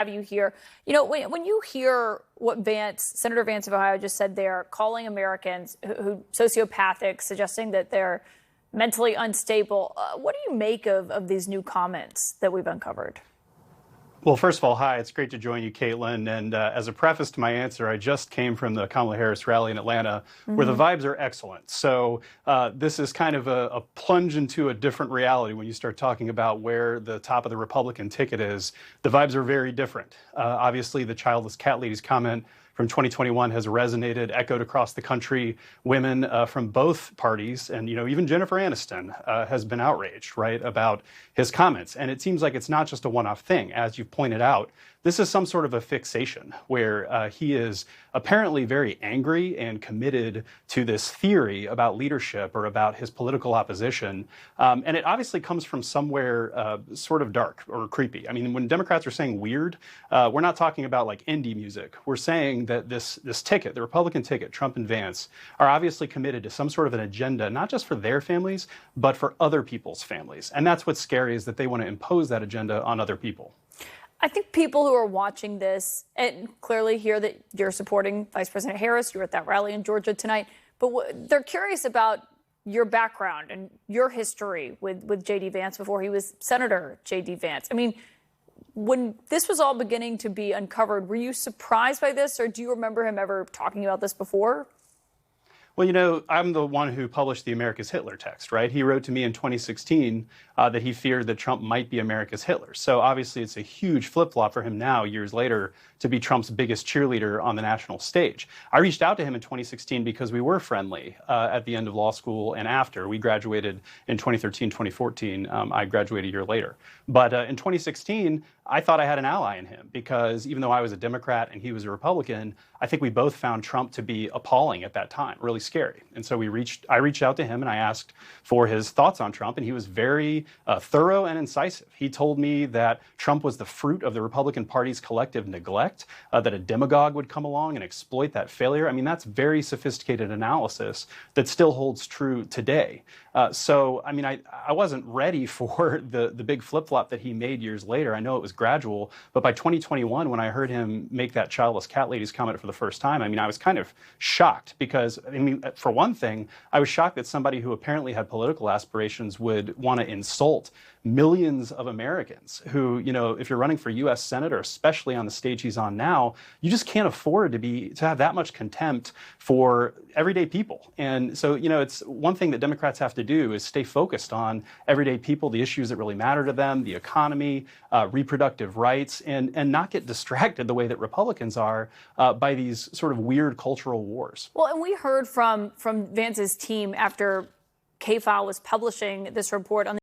have you here. When you hear what Senator Vance of Ohio just said there, calling Americans who sociopathic, suggesting that they're mentally unstable, what do you make of these new comments that we've uncovered? Well, first of all, hi, it's great to join you, Caitlin. And as a preface to my answer, I just came from the Kamala Harris rally in Atlanta, where the vibes are excellent. So this is kind of a plunge into a different reality when you start talking about where the top of the Republican ticket is. The vibes are very different. Obviously, the childless cat lady's comment from 2021 has resonated, echoed across the country. Women from both parties, and even Jennifer Aniston has been outraged, right, about his comments. And it seems like it's not just a one-off thing, as you've pointed out. This is some sort of a fixation where he is apparently very angry and committed to this theory about leadership or about his political opposition. And it obviously comes from somewhere sort of dark or creepy. I mean, when Democrats are saying weird, we're not talking about like indie music. We're saying that this ticket, the Republican ticket, Trump and Vance, are obviously committed to some sort of an agenda, not just for their families, but for other people's families. And that's what's scary, is that they want to impose that agenda on other people. I think people who are watching this and clearly hear that you're supporting Vice President Harris, you were at that rally in Georgia tonight, but they're curious about your background and your history with J.D. Vance before he was Senator J.D. Vance. I mean, when this was all beginning to be uncovered, were you surprised by this, or do you remember him ever talking about this before? Well, I'm the one who published the America's Hitler text, right? He wrote to me in 2016 that he feared that Trump might be America's Hitler. So obviously it's a huge flip-flop for him now, years later, to be Trump's biggest cheerleader on the national stage. I reached out to him in 2016 because we were friendly at the end of law school and after. We graduated in 2013, 2014. I graduated a year later. But in 2016, I thought I had an ally in him because even though I was a Democrat and he was a Republican, I think we both found Trump to be appalling at that time, really scary. And so I reached out to him and I asked for his thoughts on Trump, and he was very thorough and incisive. He told me that Trump was the fruit of the Republican Party's collective neglect, that a demagogue would come along and exploit that failure. I mean, that's very sophisticated analysis that still holds true today. So, I mean, I wasn't ready for the big flip-flop that he made years later. I know it was gradual, but by 2021, when I heard him make that childless cat lady's comment for the first time, I mean, I was kind of shocked because, I mean, for one thing, I was shocked that somebody who apparently had political aspirations would want to insult millions of Americans who, if you're running for U.S. Senator, especially on the stage he's on now, you just can't afford to have that much contempt for everyday people. And so, it's one thing that Democrats have to do is stay focused on everyday people, the issues that really matter to them, the economy, reproductive rights, and not get distracted the way that Republicans are by these sort of weird cultural wars. Well, and we heard from Vance's team after K-File was publishing this report on